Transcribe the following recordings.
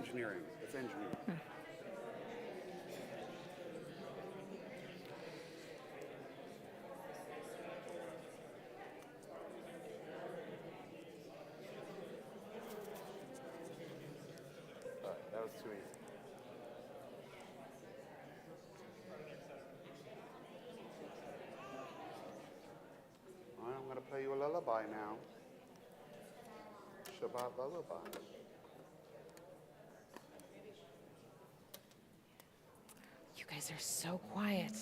engineering. It's engineering. That was too easy. All right, I'm going to play you a lullaby now. Shabbat lullaby. You guys are so quiet.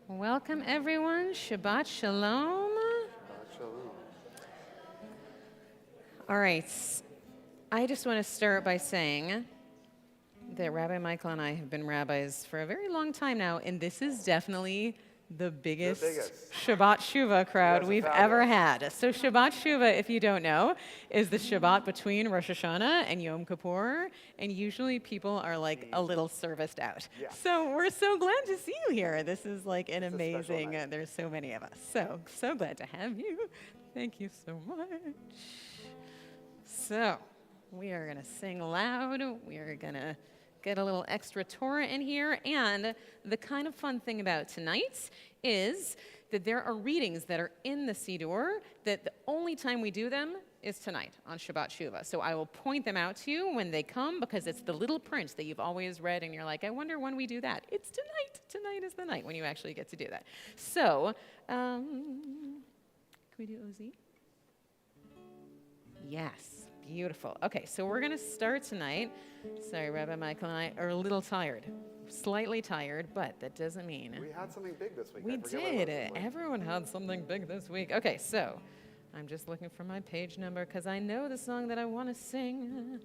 Welcome, everyone. Shabbat Shalom. Shabbat shalom. All right. I just want to start by saying that Rabbi Michael and I have been rabbis for a very long time now, and this is definitely the biggest Shabbat Shuvah crowd we've ever had. So Shabbat Shuvah, if you don't know, is the Shabbat between Rosh Hashanah and Yom Kippur, and usually people are like a little serviced out. Yeah. So we're so glad to see you here. This is like an amazing, there's so many of us. So glad to have you. Thank you so much. So we are going to sing loud. We are going to get a little extra Torah in here. And the kind of fun thing about tonight is that there are readings that are in the Siddur that the only time we do them is tonight on Shabbat Shuvah. So I will point them out to you when they come because it's the little print that you've always read and you're like, I wonder when we do that. It's tonight. Tonight is the night when you actually get to do that. So, can we do OZ? Yes. Beautiful. Okay, so we're going to start tonight. Sorry, Rabbi Michael and I are a little tired. Slightly tired, but that doesn't mean... We had something big this week. We did. Everyone had something big this week. Okay, so I'm just looking for my page number because I know the song that I want to sing.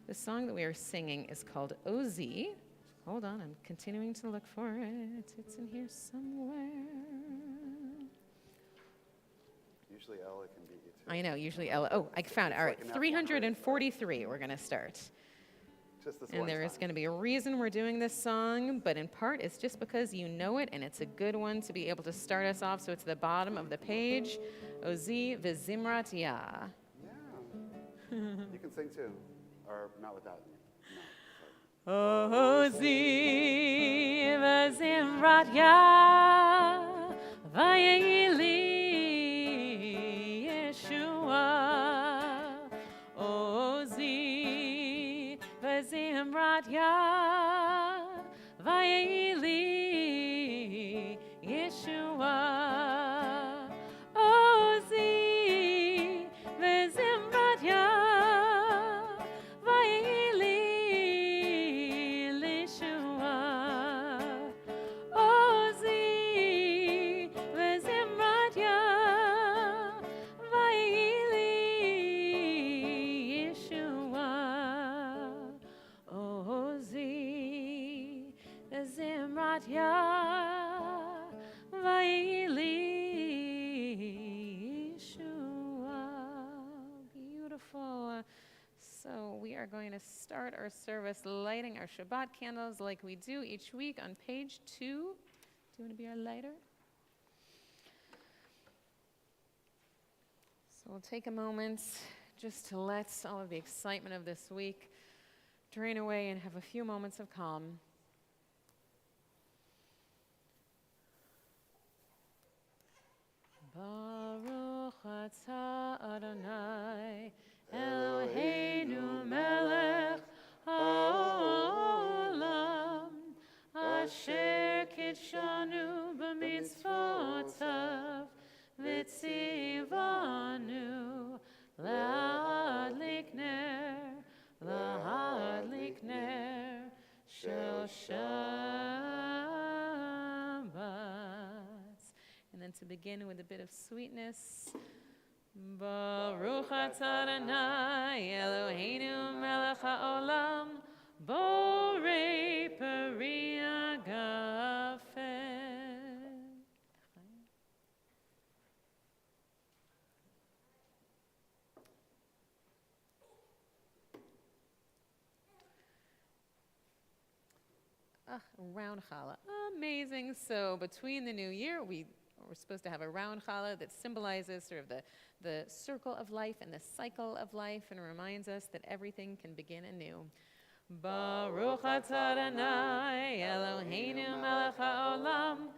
The song that we are singing is called OZ. Hold on, I'm continuing to look for it. It's in here somewhere. Usually Ella can beat you too. I know, usually Ella. Oh, I found it. All right, 343 we're going to start. Just this And there is going to be a reason we're doing this song, but in part it's just because you know it, and it's a good one to be able to start us off. So it's the bottom of the page, Ozi v'zimrat ya. Yeah. You can sing too, or not without. No. Ozi v'zimrat ya, vayeli Yeshua. Ozi v'zimrat ya, vayeli Yeshua. Ozi v'zimrat ya, vayeli Yeshua. Ozi v'zimrat ya, vayeli Yeshua. Ozi v'zimrat ya, vayeli Yeshua. Beautiful. So we are going to start our service lighting our Shabbat candles like we do each week on page 2. Do you want to be our lighter? So we'll take a moment just to let all of the excitement of this week drain away and have a few moments of calm. Baruch atah Adonai Eloheinu melech haolam asher kitshanu b'mitzvotav v'tzivanu lahadlik ner shel Shabbat. And then to begin with a bit of sweetness. Baruch atah Adonai Eloheinu melech haolam borei peri agafen. Round challah. Amazing. So between the new year, we're supposed to have a round challah that symbolizes sort of the circle of life and the cycle of life and reminds us that everything can begin anew. Baruch atah Adonai Eloheinu melech haolam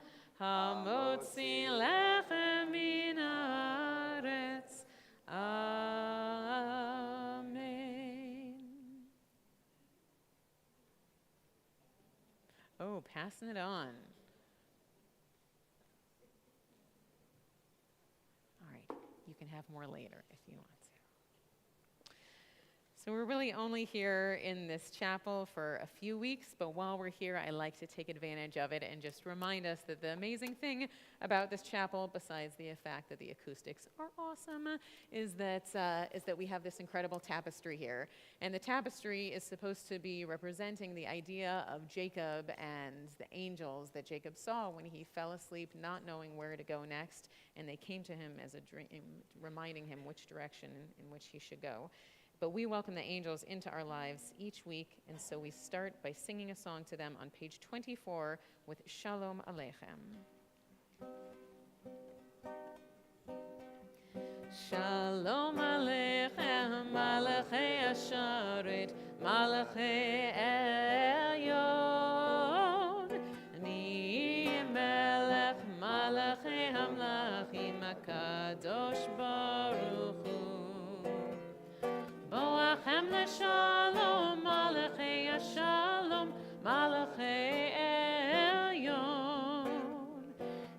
hamotzi lechem min haaretz. Amen. Oh, passing it on. All right, you can have more later if you want to. So we're really only here in this chapel for a few weeks, but while we're here, I like to take advantage of it and just remind us that the amazing thing about this chapel, besides the fact that the acoustics are awesome, is that we have this incredible tapestry here. And the tapestry is supposed to be representing the idea of Jacob and the angels that Jacob saw when he fell asleep, not knowing where to go next, and they came to him as a dream, reminding him which direction in which he should go. But we welcome the angels into our lives each week, and so we start by singing a song to them on page 24 with Shalom Aleichem. Shalom Aleichem, Malachei Asharet, Malachei Elyon, Ni Melech, Malachei Hamlachim, HaKadosh Baruch Hu. Boachem leshalom, malachei ashalom, malachei elyon.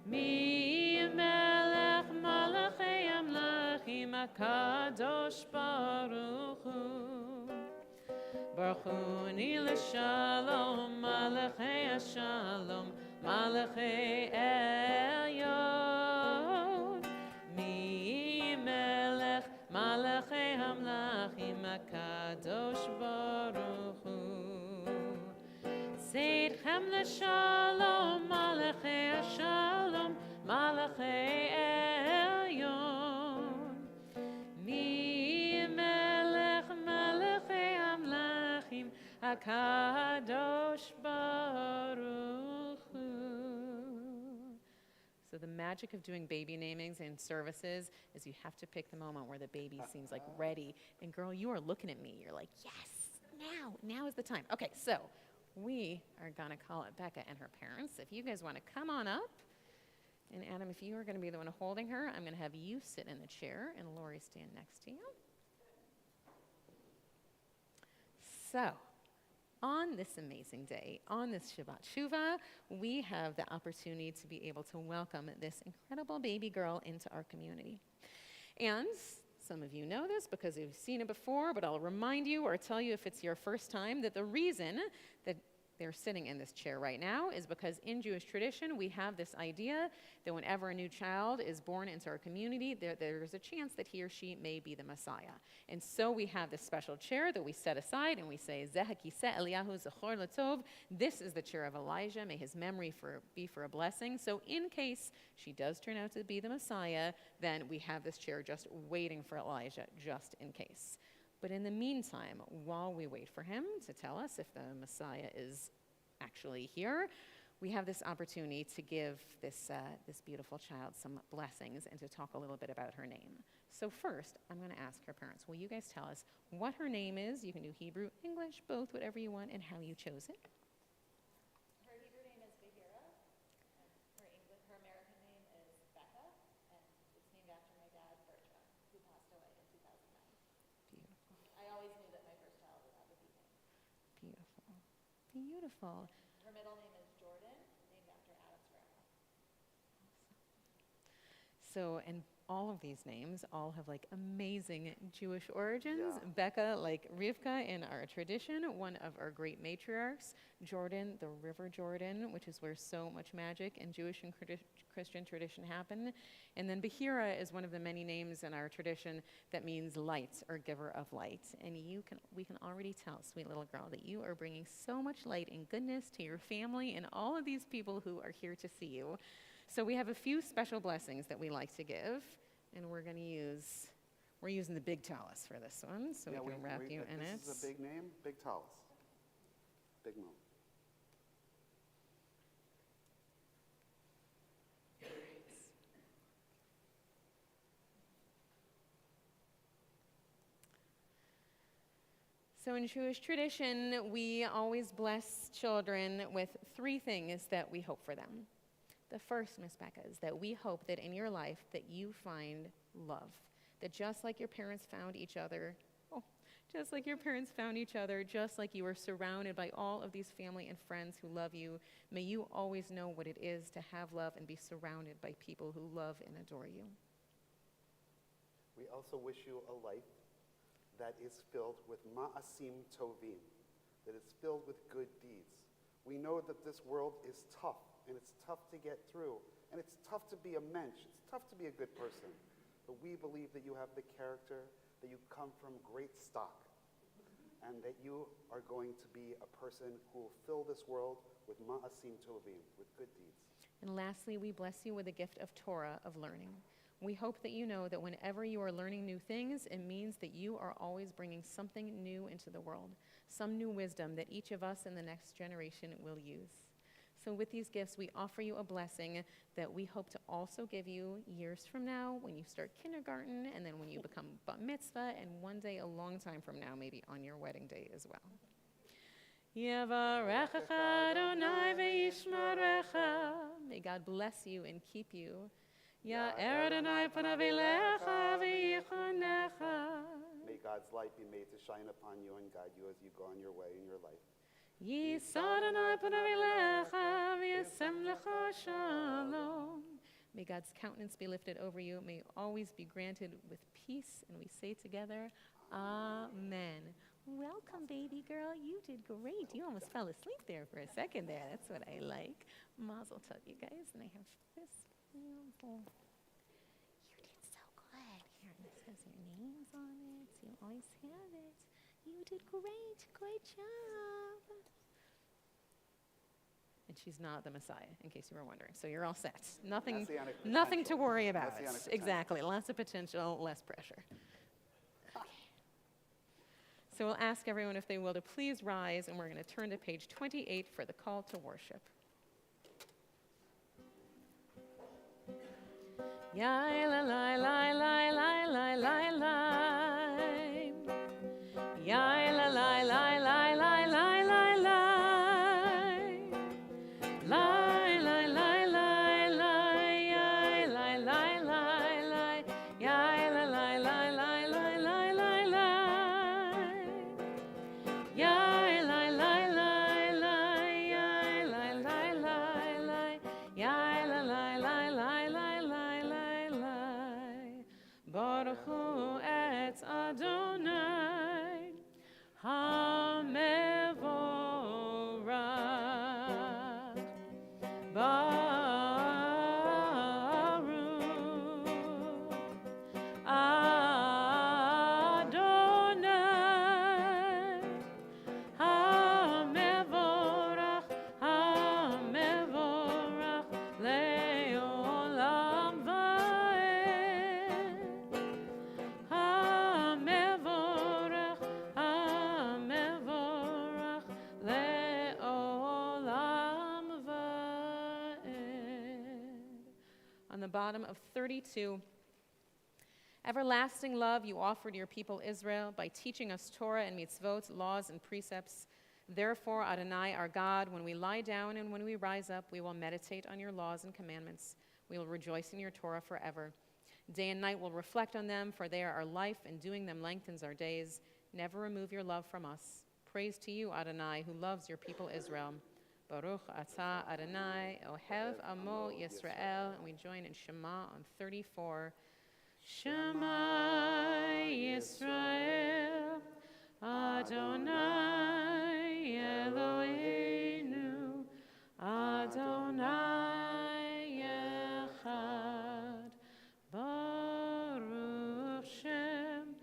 Mi melech malachei amlachim, HaKadosh Baruch Hu. Baruchuni leshalom, malachei ashalom, malachei elyon. Mi melech malachei hamlachim, HaKadosh Baruch Hu. Seidchem leshalom, malachei ashalom, malachei elyon. Mi melech malachei hamlachim, HaKadosh Baruch Hu. So the magic of doing baby namings and services is you have to pick the moment where the baby seems like ready. And girl, you are looking at me. You're like, yes, now is the time. Okay, so we are gonna call it Becca and her parents. If you guys wanna come on up, and Adam, if you are gonna be the one holding her, I'm gonna have you sit in the chair and Lori stand next to you. So, on this amazing day, on this Shabbat Shuvah, we have the opportunity to be able to welcome this incredible baby girl into our community. And some of you know this because you've seen it before, but I'll remind you or tell you if it's your first time that the reason that they're sitting in this chair right now is because in Jewish tradition, we have this idea that whenever a new child is born into our community, there's a chance that he or she may be the Messiah. And so we have this special chair that we set aside and we say, Zeh hakiseh Eliyahu zechor latov. This is the chair of Elijah. May his memory be for a blessing. So in case she does turn out to be the Messiah, then we have this chair just waiting for Elijah, just in case. But in the meantime, while we wait for him to tell us if the Messiah is actually here, we have this opportunity to give this beautiful child some blessings and to talk a little bit about her name. So first, I'm going to ask her parents, will you guys tell us what her name is? You can do Hebrew, English, both, whatever you want, and how you chose it. Her Hebrew name is Behira, and her American name is Becca, and it's named after my dad, Bertram, who passed away in 2009. Beautiful. I always knew that my first child would have a B name. Beautiful. Beautiful. Her middle name is Jordan, named after Adam's grandma. So, and all of these names all have like amazing Jewish origins. Yeah. Becca, like Rivka in our tradition, one of our great matriarchs. Jordan, the River Jordan, which is where so much magic in Jewish and Christian tradition happen. And then Behira is one of the many names in our tradition that means light or giver of light. And we can already tell, sweet little girl, that you are bringing so much light and goodness to your family and all of these people who are here to see you. So we have a few special blessings that we like to give, and we're using the big talus for this one, so we can wrap you in it. This is a big name, big talus. Big moment. So in Jewish tradition, we always bless children with 3 things that we hope for them. The first, Miss Becca, is that we hope that in your life that you find love. That just like your parents found each other, just like your parents found each other, just like you were surrounded by all of these family and friends who love you, may you always know what it is to have love and be surrounded by people who love and adore you. We also wish you a life that is filled with ma'asim tovim, that is filled with good deeds. We know that this world is tough, and it's tough to get through, and it's tough to be a mensch, it's tough to be a good person. But we believe that you have the character, that you come from great stock, and that you are going to be a person who will fill this world with ma'asim tovim, with good deeds. And lastly, we bless you with the gift of Torah, of learning. We hope that you know that whenever you are learning new things, it means that you are always bringing something new into the world, some new wisdom that each of us in the next generation will use. So with these gifts, we offer you a blessing that we hope to also give you years from now when you start kindergarten, and then when you become bat mitzvah, and one day a long time from now, maybe on your wedding day as well. Yevarechecha Adonai ve'yishmerecha. May God bless you and keep you. Ya'er Adonai panav elecha v'yichonecha. May God's light be made to shine upon you and guide you as you go on your way in your life. Yisa Adonai panav elecha v'yasem lecha shalom. May God's countenance be lifted over you. May you always be granted with peace. And we say together, Amen. Welcome, baby girl. You did great. You almost fell asleep there for a second there. That's what I like. Mazel tov, you guys. And I have this beautiful. You did so good. Here, this has your names on it. You always have it. You did great. Great job. And she's not the Messiah, in case you were wondering. So you're all set. Nothing to worry about. Exactly. Lots of potential, less pressure. So we'll ask everyone if they will to please rise, and we're going to turn to page 28 for the call to worship. Yai la la la la la la la la. Yai la la la la la la la la. Lie, lie, lie, lie, lie, yai, lie, lie, lie, lie, yai, lie, lie, lie, lie, lie, lie, lie, lie. Yai, lie, lie, lie, lie, yai, lie, lie, lie, lie, yai, lie, lie, lie, lie, lie, lie, lie, lie. Baruch hu et Adonai, ha-mevorach. Baruch Adonai, ha-mevorach, ha-mevorach, le'olam va'ed. Ha-mevorach, ha-mevorach, le'olam va'ed. On the bottom of 32, everlasting love you offered your people Israel by teaching us Torah and mitzvot, laws and precepts. Therefore, Adonai, our God, when we lie down and when we rise up, we will meditate on your laws and commandments. We will rejoice in your Torah forever. Day and night we'll reflect on them, for they are our life, and doing them lengthens our days. Never remove your love from us. Praise to you, Adonai, who loves your people Israel. Baruch atah Adonai, Ohev Amo Yisrael. And we join in Shema on 34. Shema Yisrael, Adonai Eloheinu, Adonai Echad. Baruch Shem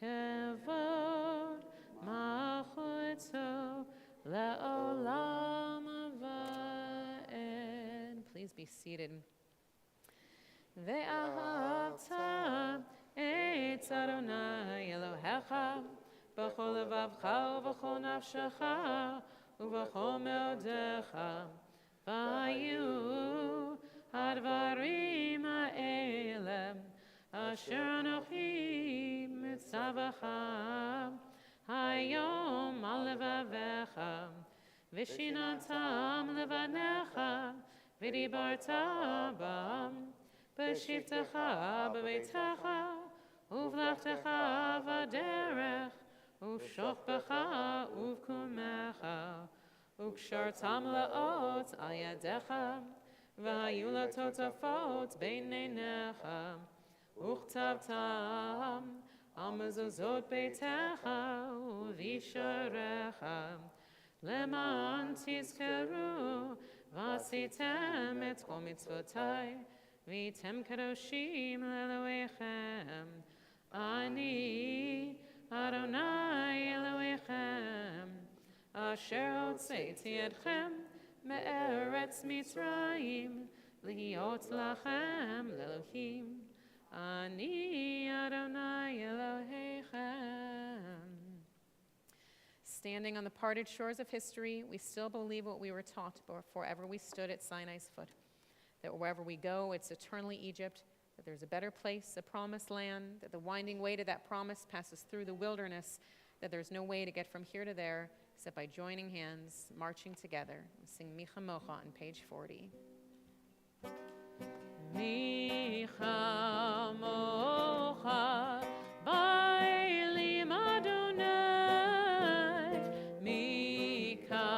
Kevod Malchuto Le'olam Va'ed. Please be seated. Ve'ahavta et Adonai Elohecha b'chol levavcha u'b'chol nafshecha u'b'chol meodecha v'hayu hadvarim ha'elem asher anochi mitzavacha Hayom al levavecha, v'shinantam levanecha, v'dibarta bam, b'shivtecha b'beitecha, uvlachtecha v'derech, uv'shokbecha uv'kumecha, uv'kshartam la'ot al yadecha, v'hayu latotafot beinenecha, וכתבתם על מזוזות ביתך ובשעריך, למען תזכרו ועשיתם את כל מצוותיי, והייתם קדושים לאלוהיכם. אני אדוני אלוהיכם, אשר הוצאתי אתכם מארץ מצרים, להיות לכם לאלוהים. Ani Adonai Elohechem. Standing on the parted shores of history, we still believe what we were taught forever we stood at Sinai's foot, that wherever we go, it's eternally Egypt, that there's a better place, a promised land, that the winding way to that promise passes through the wilderness, that there's no way to get from here to there except by joining hands, marching together. We sing Micha Mocha on page 40. Micha mocha ba'elim Adonai, Micha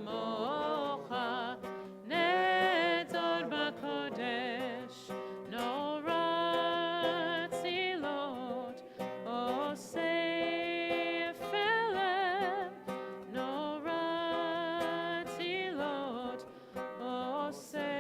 mocha nedor b'kodesh, no ratzilot osei felem, no ratzilot osei.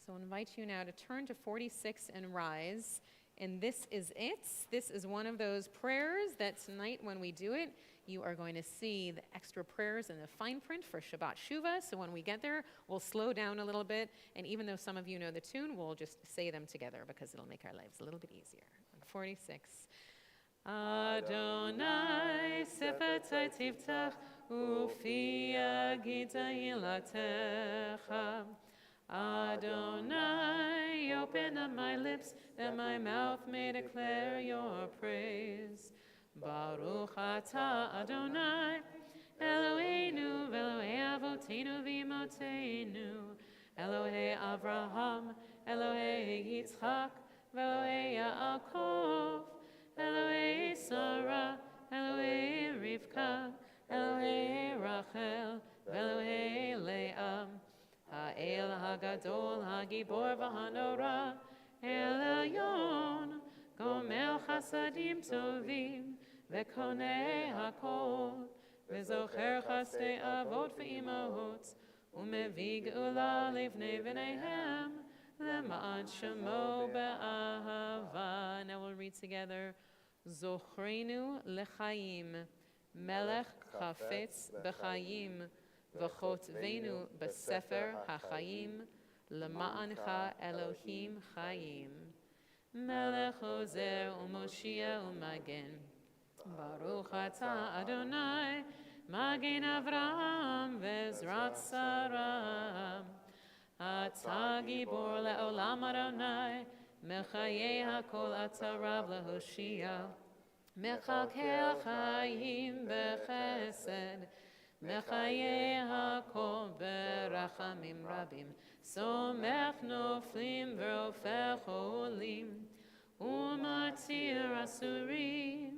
So I invite you now to turn to 46 and rise. And this is it. This is one of those prayers that tonight when we do it, you are going to see the extra prayers in the fine print for Shabbat Shuvah. So when we get there, we'll slow down a little bit. And even though some of you know the tune, we'll just say them together because it'll make our lives a little bit easier. 46. Adonai sefatai tiftach ufi agita ilatecha. Adonai, open up my lips that my mouth may declare your praise. Baruch atah Adonai, Eloheinu v'Elohei avotenu v'imotenu, Elohei Avraham, Elohei Yitzchak, v'Elohei Yaakov, Elohei Sarah, Elohei Rivka, Elohei Rachel, v'Elohei Leah. Ha'el ha'gadol ha'gibor v'hanora, El Elyon, gomel chasadim tovim, v'konei hakol, v'zocher chasdei avot v'imahot, u'mevi geula livnei v'neihem, lema'an shemo be'ahava. Now we'll read together. Zochrenu lechaim, melech chafetz b'chaim, v'chotvenu b'sefer ha'chaim, lema'ancha Elohim chayim. Melech ozer u'moshia u'magen, Baruch atah Adonai, Magen Avraham v'ezrat Sarah. Atah gibor le'olam Adonai, Mechayei hakol atah Rav lehoshia. Mechalkel chayim b'chesed, Mechayei hakol berachamim rabim. Somech noflim v'rofech olim, u'matir asurim,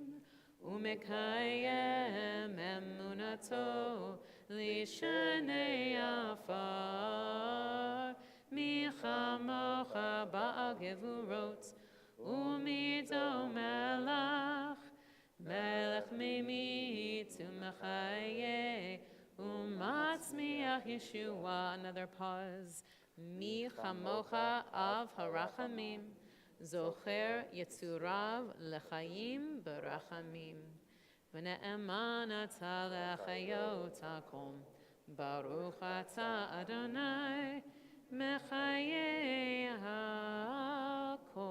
u'mekayem emunato lishanei afar. Micha mocha ba'al gevurot, u'mido melach, melech mimit u'mechayeh, u'matzmiach Yeshua. Another pause. Micha mocha av harachamim, zocher yetzurav lechayim berachamim. V'ne'eman atah lechayot hakom, Baruch atah Adonai, Mechaye hakol.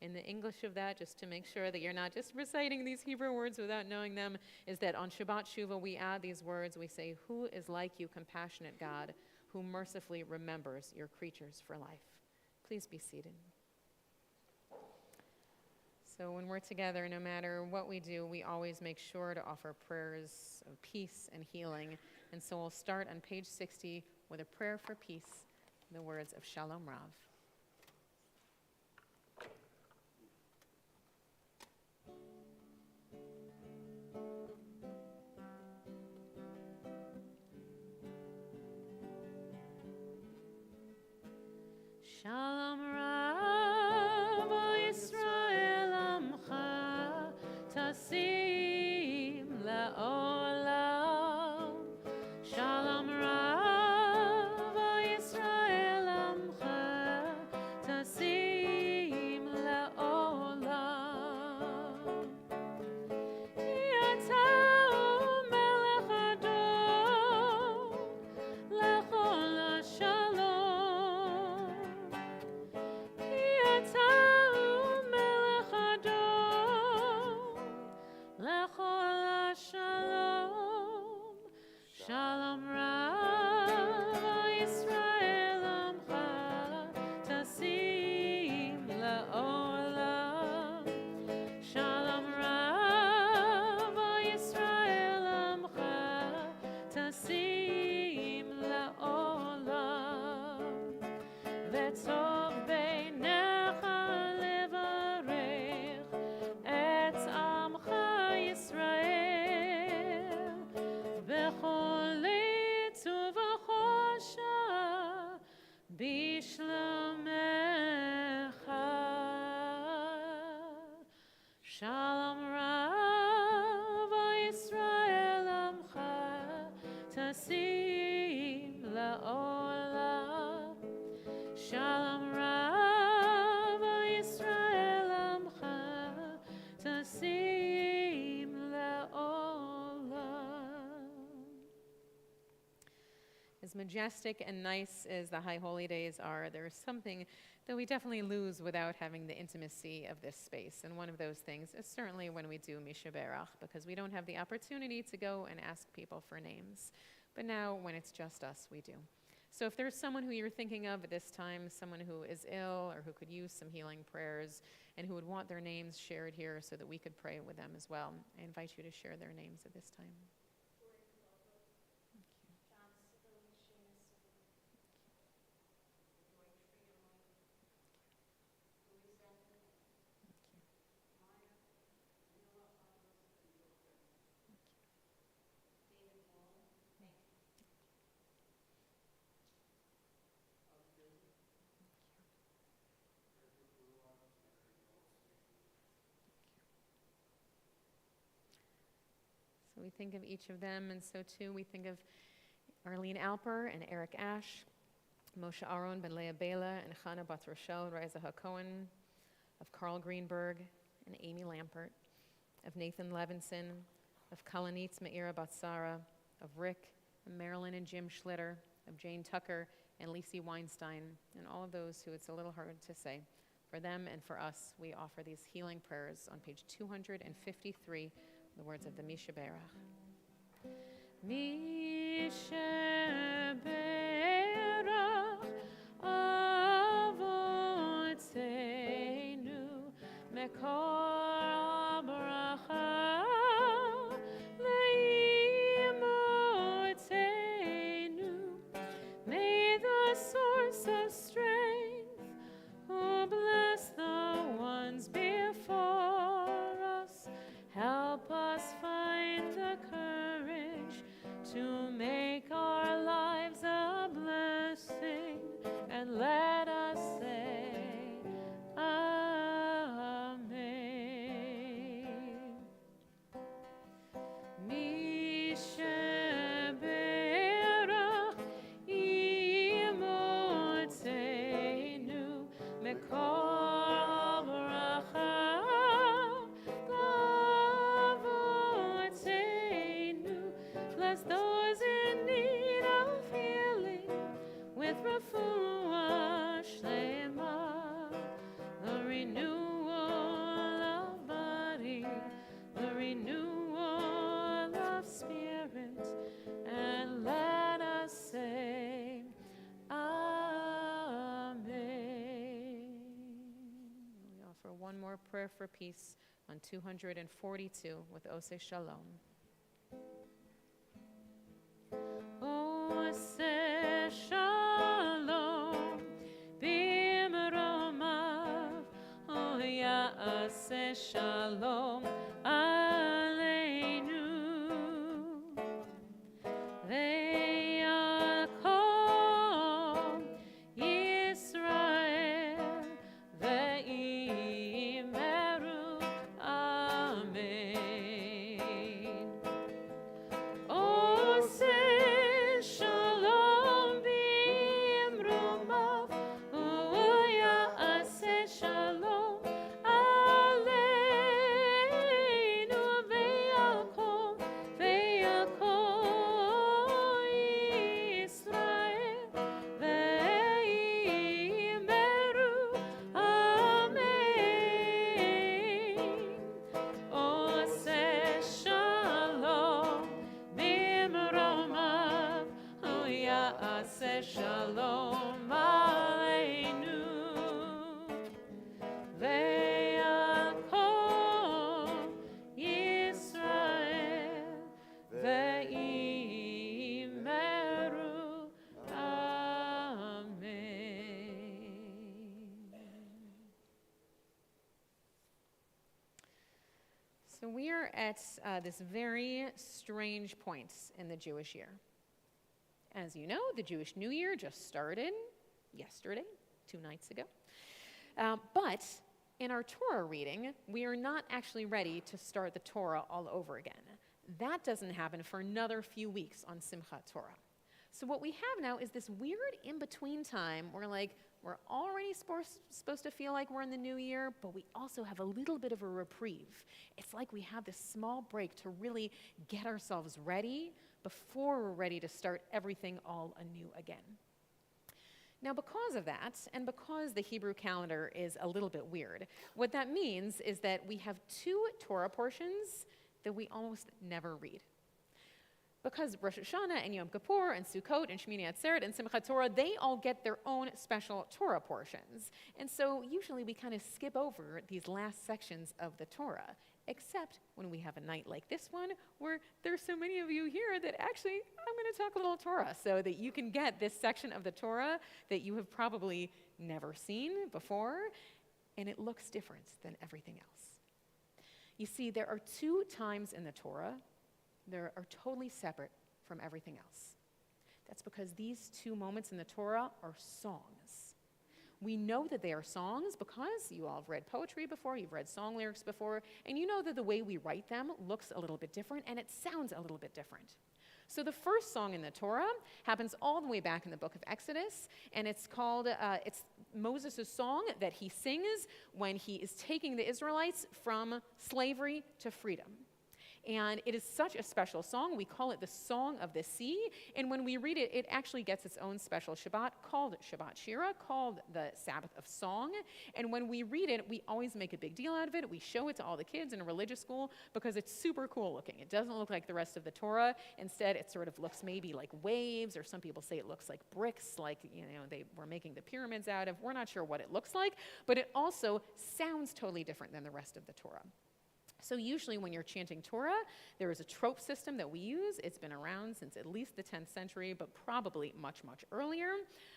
In the English of that, just to make sure that you're not just reciting these Hebrew words without knowing them, is that on Shabbat Shuvah we add these words. We say, "Who is like you, compassionate God, who mercifully remembers your creatures for life?" Please be seated. So when we're together, no matter what we do, we always make sure to offer prayers of peace and healing. And so we'll start on page 60 with a prayer for peace, the words of Shalom Rav. Shalom Rav, O Yisrael Amcha, Tasim La'olam. Shalom Rav, O Yisrael Amcha, Tasim La'olam. Yatau Melech Adon, Lechol HaShalom. Shalom Rav, Yisrael Amcha, Tasim La'olam. Shalom Rav, Yisrael Amcha, Tasim La'olam. V'tov beinecha levarech et amcha Yisrael b'chol etz uv'chosha b'shlomecha. Shalom Rav, Yisrael Amcha, Tasim La'olam. Shalom Rav, Yisrael Amcha, Tasim La'olam. As majestic and nice as the High Holy Days are, there is something that we definitely lose without having the intimacy of this space. And one of those things is certainly when we do Misha Berach, because we don't have the opportunity to go and ask people for names. But now, when it's just us, we do. So if there's someone who you're thinking of at this time, someone who is ill or who could use some healing prayers and who would want their names shared here so that we could pray with them as well, I invite you to share their names at this time. So we think of each of them, and so too we think of Arlene Alper and Eric Ash, Moshe Aaron ben Leah Bela and Chana Bat Rochelle Riza HaKohen, of Carl Greenberg and Amy Lampert, of Nathan Levinson, of Kalanitz Meira Batsara, of Rick and Marilyn and Jim Schlitter, of Jane Tucker and Lisi Weinstein, and all of those who it's a little hard to say. For them and for us, we offer these healing prayers on page 253, the words of the Misha Berach. Misha Berach Avotenu Mekor Bracha Leimotenu. May the source of strength who bless the ones before us help us find the courage to make our lives a blessing, and let us say Amen. prayer for peace on 242 with Ose Shalom. Ose Shalom bimromav, O Ya'aseh Shalom aleinu. Ve'yakom Yisrael ve'imeru amen. Ose Shalom bimromav, O Ya'aseh Shalom aleinu. Ve'yakom Yisrael ve'imeru amen. Ose Shalom bimromav, O Ya'aseh Shalom aleinu. Ve'yakom Yisrael ve'imeru amen. So we are at this very strange point in the Jewish year. As you know, the Jewish New Year just started yesterday, 2 nights ago. But in our Torah reading, we are not actually ready to start the Torah all over again. That doesn't happen for another few weeks on Simchat Torah. So what we have now is this weird in-between time where we're already supposed to feel like we're in the new year, but we also have a little bit of a reprieve. It's like we have this small break to really get ourselves ready before we're ready to start everything all anew again. Now, because of that, and because the Hebrew calendar is a little bit weird, what that means is that we have 2 Torah portions that we almost never read. Because Rosh Hashanah and Yom Kippur and Sukkot and Shemini Atzeret and Simchat Torah, they all get their own special Torah portions. And so usually we kind of skip over these last sections of the Torah, except when we have a night like this one where there's so many of you here that actually I'm going to talk a little Torah so that you can get this section of the Torah that you have probably never seen before, and it looks different than everything else. You see, there are 2 times in the Torah that are totally separate from everything else. That's because these 2 moments in the Torah are songs. We know that they are songs because you all have read poetry before, you've read song lyrics before, and you know that the way we write them looks a little bit different and it sounds a little bit different. So the first song in the Torah happens all the way back in the book of Exodus, and it's called, it's Moses' song that he sings when he is taking the Israelites from slavery to freedom. And it is such a special song. We call it the Song of the Sea. And when we read it, it actually gets its own special Shabbat called Shabbat Shira, called the Sabbath of Song. And when we read it, we always make a big deal out of it. We show it to all the kids in a religious school because it's super cool looking. It doesn't look like the rest of the Torah. Instead, it sort of looks maybe like waves, or some people say it looks like bricks, like they were making the pyramids out of. We're not sure what it looks like, but it also sounds totally different than the rest of the Torah. So usually when you're chanting Torah, there is a trope system that we use. It's been around since at least the 10th century, but probably much, much earlier.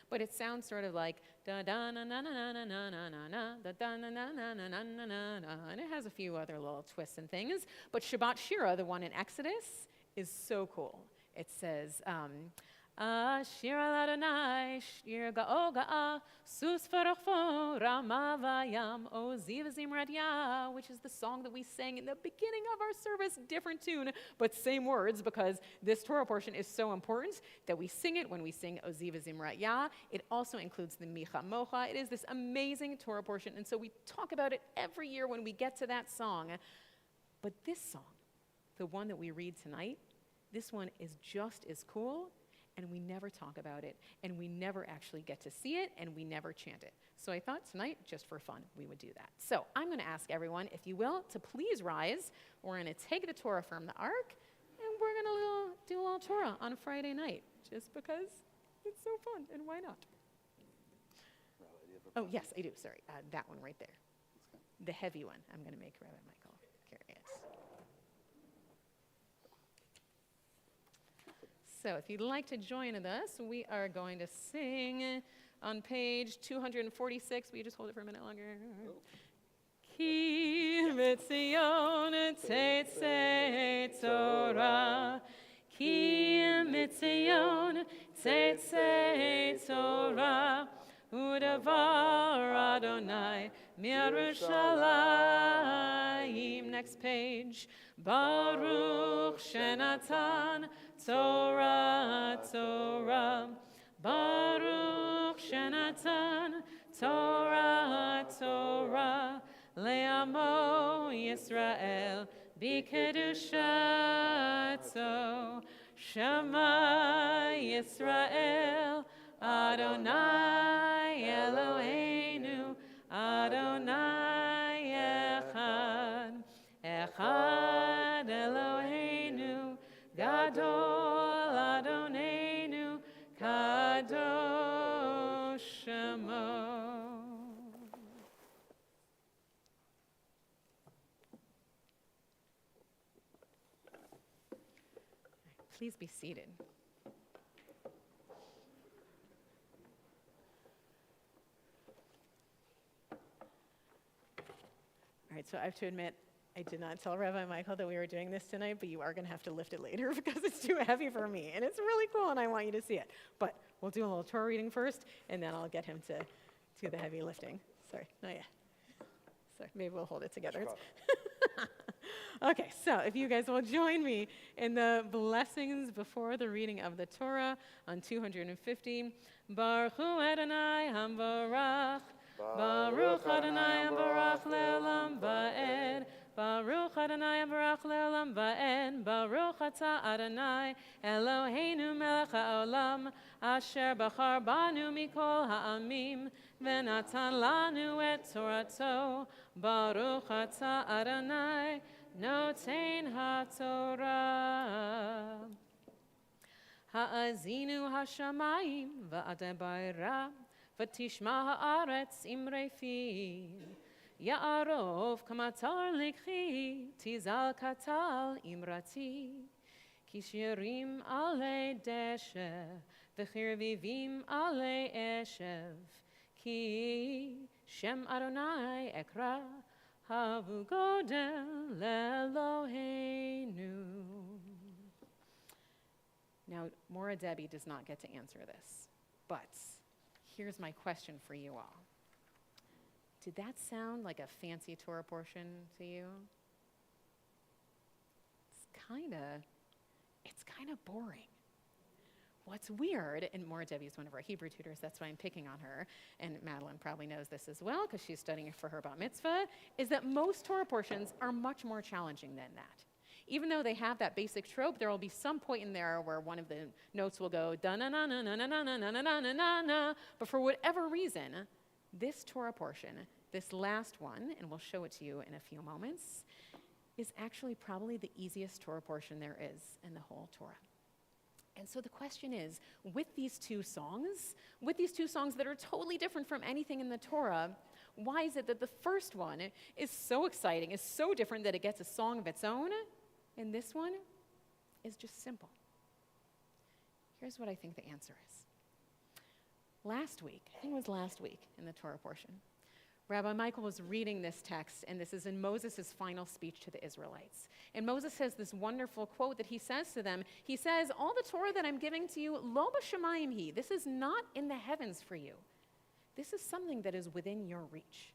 But it sounds sort of like da da na na na na na na na na da da na na na na na na na, and it has a few other little twists and things. But Shabbat Shira, the one in Exodus, is so cool. It says, Shir al Adonai, shir ga'o ga'a, sus farachfo, rama vayam, o ziv zimrat ya, which is the song that we sang in the beginning of our service, different tune, but same words, because this Torah portion is so important that we sing it when we sing o ziv zimrat ya. It also includes the micha mocha. It is this amazing Torah portion, and so we talk about it every year when we get to that song. But this song, the one that we read tonight, this one is just as cool, and we never talk about it, and we never actually get to see it, and we never chant it. So I thought tonight, just for fun, we would do that. So I'm going to ask everyone, if you will, to please rise. We're going to take the Torah from the Ark, and we're going to do a little Torah on Friday night, just because it's so fun, and why not? Oh, yes, I do. Sorry. That one right there. the heavy one. I'm going to make Rabbi Michael carry it. So if you'd like to join us, we are going to sing on page 246. Will you just hold it for a minute longer? Ki mitzion tetzei Torah, Ki mitzion tetzei Torah, Udavar Adonai miYerushalayim. Next page. Baruch Shenatan Torah, Torah. Baruch Shenatan Torah, Torah. Le'amo Yisrael b'kedushato. Shema Yisrael Adonai Eloheinu Adonai Echad. Echad Eloheinu Gadol Adonenu Kadosh Shemo. Please be seated. All right, so I have to admit, I did not tell Rabbi Michael that we were doing this tonight, but you are going to have to lift it later because it's too heavy for me. And it's really cool, and I want you to see it. But we'll do a little Torah reading first, and then I'll get him to do the heavy lifting. Sorry, not yet. So maybe we'll hold it together. Okay, so if you guys will join me in the blessings before the reading of the Torah on 250. Baruch Hu Adonai Hamvarach. Baruch Adonai Hamvarach Le'olam Va'ed. Baruch Adonai Hamvarach Le'olam Va'ed. Baruch Atah Adonai Eloheinu Melech HaOlam Asher Bachar Banu Mikol Ha'amim V'natan Lanu Et Torato. Baruch Atah Adonai Noten HaTorah. Ha'azinu Hashamayim Va'adabayra V'tishma ha'aretz imrei fi. Ya'arov kamatar likhi tizal katal imrati. Kishirim alei deshe v'chirvivim alei eshev. Ki Shem Adonai ekra havu godel le'Eloheinu. Now, Mora Debbie does not get to answer this, but here's my question for you all. Did that sound like a fancy Torah portion to you? It's kind of boring. What's weird, and Mora Debbie is one of our Hebrew tutors, that's why I'm picking on her, and Madeline probably knows this as well because she's studying for her bat mitzvah, is that most Torah portions are much more challenging than that. Even though they have that basic trope, there will be some point in there where one of the notes will go da na na na na na na na na na na na na. But for whatever reason, this Torah portion, this last one, and we'll show it to you in a few moments, is actually probably the easiest Torah portion there is in the whole Torah. And so the question is, with these two songs that are totally different from anything in the Torah, why is it that the first one is so exciting, is so different that it gets a song of its own, and this one is just simple? Here's what I think the answer is. Last week, I think it was last week in the Torah portion, Rabbi Michael was reading this text, and this is in Moses' final speech to the Israelites. And Moses has this wonderful quote that he says to them. He says, all the Torah that I'm giving to you, lo b'shamayim hi, this is not in the heavens for you. This is something that is within your reach.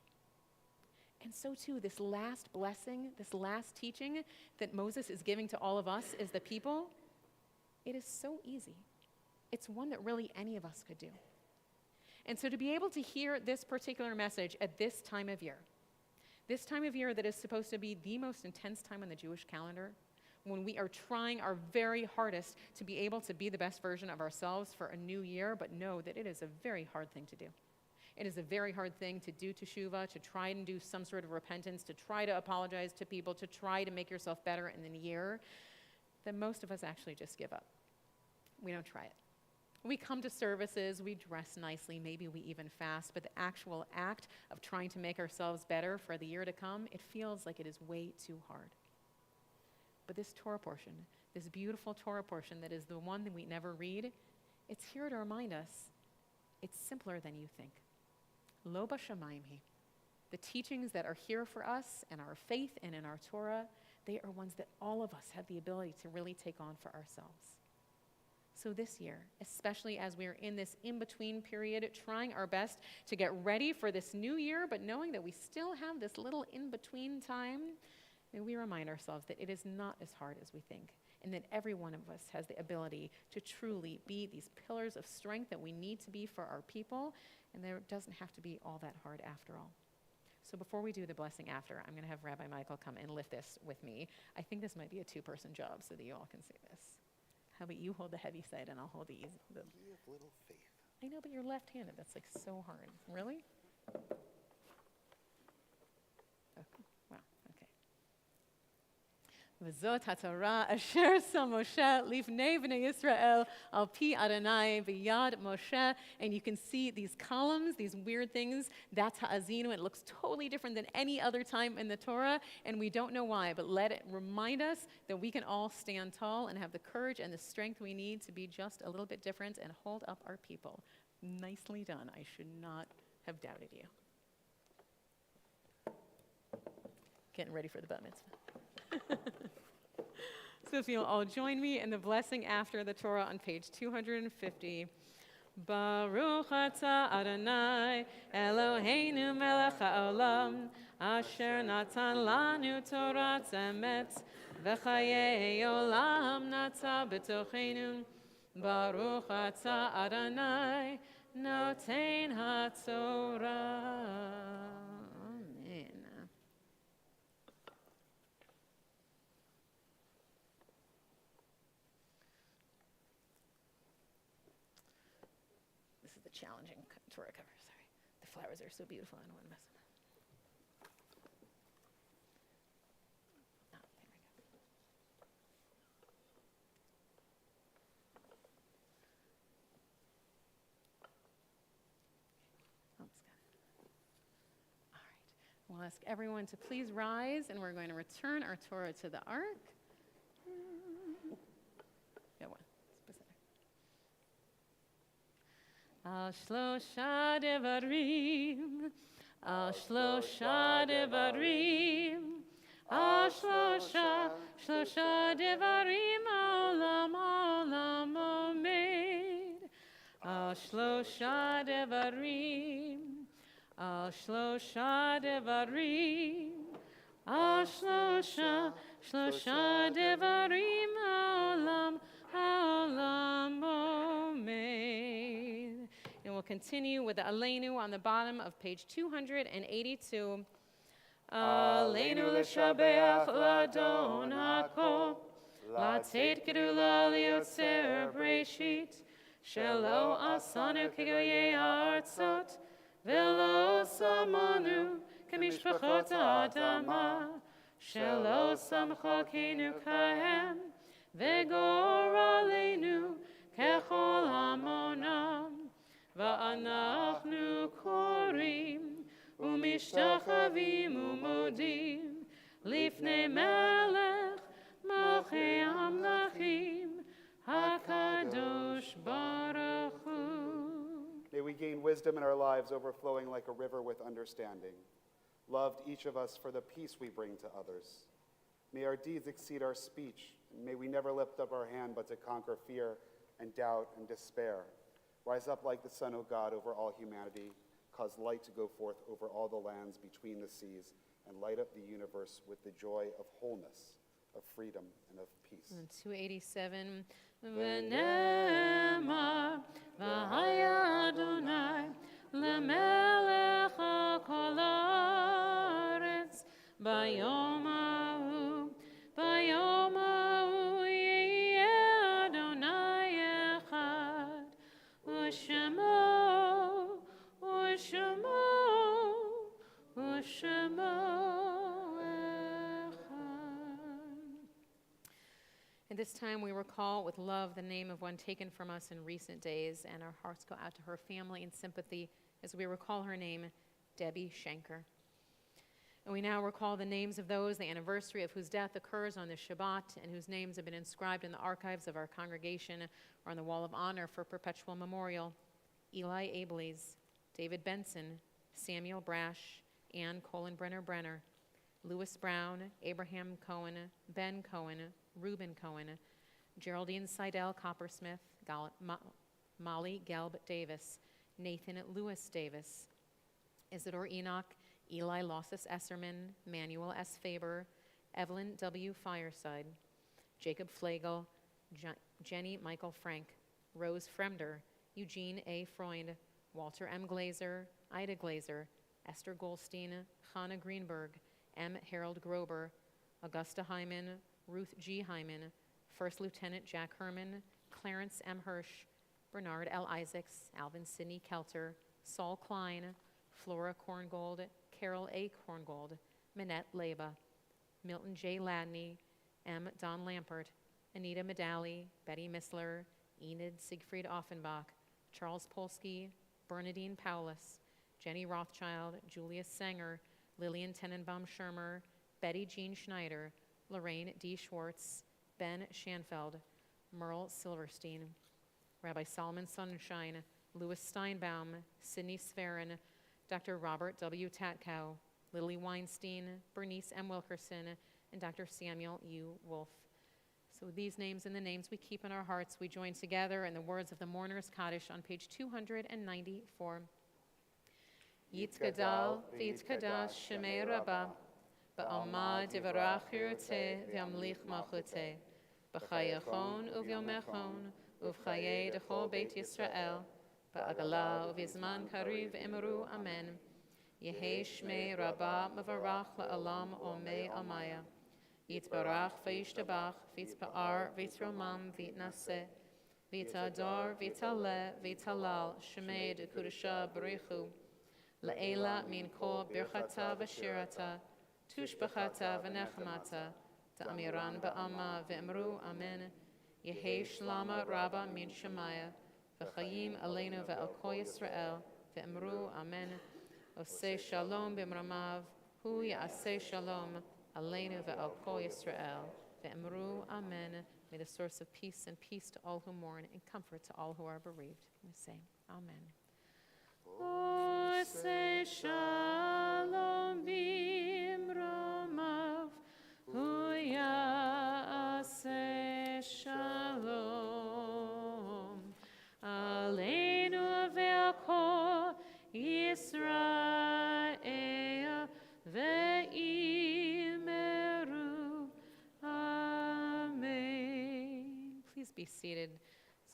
And so too, this last blessing, this last teaching that Moses is giving to all of us as the people, it is so easy. It's one that really any of us could do. And so to be able to hear this particular message at this time of year that is supposed to be the most intense time on the Jewish calendar, when we are trying our very hardest to be able to be the best version of ourselves for a new year, but know that it is a very hard thing to do. It is a very hard thing to do teshuvah, to try and do some sort of repentance, to try to apologize to people, to try to make yourself better in the year, that most of us actually just give up. We don't try it. We come to services, we dress nicely, maybe we even fast, but the actual act of trying to make ourselves better for the year to come, it feels like it is way too hard. But this Torah portion, this beautiful Torah portion that is the one that we never read, it's here to remind us it's simpler than you think. Lo b'shamayim hi. The teachings that are here for us and our faith and in our Torah, they are ones that all of us have the ability to really take on for ourselves. So this year, especially as we're in this in-between period, trying our best to get ready for this new year, but knowing that we still have this little in-between time, may we remind ourselves that it is not as hard as we think, and that every one of us has the ability to truly be these pillars of strength that we need to be for our people, and there doesn't have to be all that hard after all. So before we do the blessing after, I'm going to have Rabbi Michael come and lift this with me. I think this might be a two-person job so that you all can see this. How about you hold the heavy side and I'll hold the easy? You have little faith. I know, but you're left-handed. That's like so hard. Really? Okay. Wow. Okay. V'zot haTorah asher sam Moshe lifnei bnei Yisrael al pi Adonai b'yad Moshe. And you can see these columns, these weird things. That's ha'azinu. It looks totally different than any other time in the Torah, and we don't know why. But let it remind us that we can all stand tall and have the courage and the strength we need to be just a little bit different and hold up our people. Nicely done. I should not have doubted you. Getting ready for the bat mitzvah. So if you'll all join me in the blessing after the Torah on page 250. Baruch atah Adonai Eloheinu melech haolam asher natan lanu torat emet v'chayei olam nata b'tochenu. Baruch atah Adonai noten haTorah. Amen. This is the challenging Torah cover. Sorry, the flowers are so beautiful. I don't want to mess them up. Oh, there we go. Almost got it. All right. We'll ask everyone to please rise, and we're going to return our Torah to the ark. Got one. Specific. Al shlosha devarim, al shlosha devarim, al shlosha devarim, olam omed. Al shlosha devarim, al shlosha devarim, al shlosha devarim, olam omed. And we'll continue with the Aleinu on the bottom of page 282. Aleinu l'shabeach l'adon ha'kol, la'tzeit gedula liotzer breshit, shelo asanu kegoyei ha'artzot, velo samanu kemishpachot ha'adama, shelo samchokenu kahem, vegor aleinu kechol hamonam. Va'anachnu korim umishtachavim umodim lifnei melech malchei hamlachim hakadosh baruch hu. May we gain wisdom in our lives overflowing like a river with understanding. Loved each of us for the peace we bring to others. May our deeds exceed our speech. And may we never lift up our hand but to conquer fear and doubt and despair. Rise up like the sun, O God, over all humanity. Cause light to go forth over all the lands between the seas, and light up the universe with the joy of wholeness, of freedom, and of peace. And 287. V'nemar v'haya Adonai lemelech ha'kol haaretz bayom ha'hu yeh Adonai echad u'shemo echad. And this time we recall with love the name of one taken from us in recent days, and our hearts go out to her family in sympathy as we recall her name, Debbie Schenker. And we now recall the names of those, the anniversary of whose death occurs on this Shabbat, and whose names have been inscribed in the archives of our congregation or on the Wall of Honor for perpetual memorial. Eli Ableys, David Benson, Samuel Brash, Ann Colenbrenner-Brenner, Louis Brown, Abraham Cohen, Ben Cohen, Reuben Cohen, Geraldine Seidel Coppersmith, Molly Gelb Davis, Nathan Lewis Davis, Isidore Enoch, Eli Losses Esserman, Manuel S. Faber, Evelyn W. Fireside, Jacob Flagel, Jenny Michael Frank, Rose Fremder, Eugene A. Freund, Walter M. Glazer, Ida Glazer, Esther Goldstein, Hannah Greenberg, M. Harold Grober, Augusta Hyman, Ruth G. Hyman, First Lieutenant Jack Herman, Clarence M. Hirsch, Bernard L. Isaacs, Alvin Sidney Kelter, Saul Klein, Flora Korngold, Carol A. Korngold, Minette Leba, Milton J. Ladney, M. Don Lampert, Anita Medali, Betty Missler, Enid Siegfried Offenbach, Charles Polsky, Bernadine Paulus, Jenny Rothschild, Julius Sanger, Lillian Tenenbaum Shermer, Betty Jean Schneider, Lorraine D. Schwartz, Ben Schanfeld, Merle Silverstein, Rabbi Solomon Sunshine, Louis Steinbaum, Sidney Sferin, Dr. Robert W. Tatkow, Lily Weinstein, Bernice M. Wilkerson, and Dr. Samuel U. Wolf. So with these names and the names we keep in our hearts, we join together in the words of the Mourner's Kaddish on page 294. Yitkadal v'yitkadash shemei Rabbah, ba'alma divarach yirteh v'yamlich malchuteh, b'chayachon uvyomechon uv'chayei dechol Beit Yisrael, ba'agala uv'yizman kariv imru amen. Yehei shmei Rabbah mevarach la'alam omei amaya. Yitbarach v'yishtabach v'yitzpa'ar v'yitzromam v'yitnaseh v'yitador v'yitaleh v'yitalal shmei dekudasha b'richu. La'ela min kol birchata v'shirata, tushbachata v'nechmata, ta'amiran ba'ama v'emru amen. Yehei shlama rabba min shemaya, v'chayim aleinu ve'al kol Yisrael, v'emru amen. Oseh shalom b'mramav, hu ya'aseh shalom, aleinu ve'al kol Yisrael, v'emru amen. May the source of peace and peace to all who mourn and comfort to all who are bereaved. We say, amen. Oseh shalom b'mramav, hu ya'aseh shalom, aleinu ve'al kol Yisrael, ve'imeru amen. Please be seated.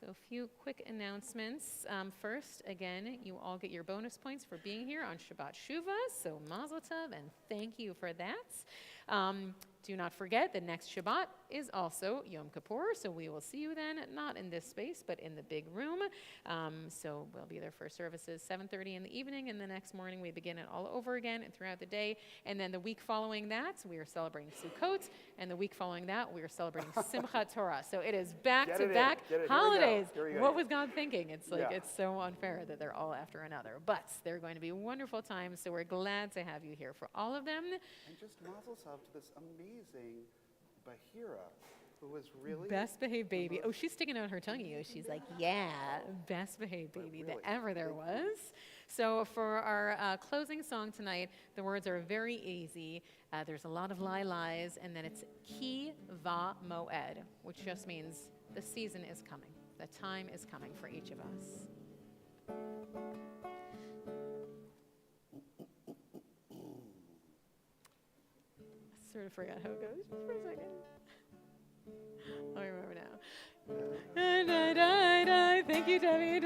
So a few quick announcements. First, again, you all get your bonus points for being here on Shabbat Shuvah, so mazel tov, and thank you for that. Do not forget the next Shabbat is also Yom Kippur, so we will see you then, not in this space, but in the big room. So we'll be there for services 7:30 in the evening, and the next morning we begin it all over again and throughout the day. And then the week following that, we are celebrating Sukkot, and the week following that, we are celebrating Simchat Torah. So it is back-to-back holidays. What was God thinking? It's like, it's so unfair that they're all after another. But they're going to be wonderful times, so we're glad to have you here for all of them. And just mazel tov to this amazing Bahira, who was really... Best behaved baby. Oh, she's sticking out her tongue at you. She's like, yeah, best behaved baby that ever there was. So for our closing song tonight, the words are very easy. There's a lot of lies, and then it's Ki Va Moed, which just means the season is coming. The time is coming for each of us. Sort of forgot how it goes just for a second. I remember now. Thank you, Debbie.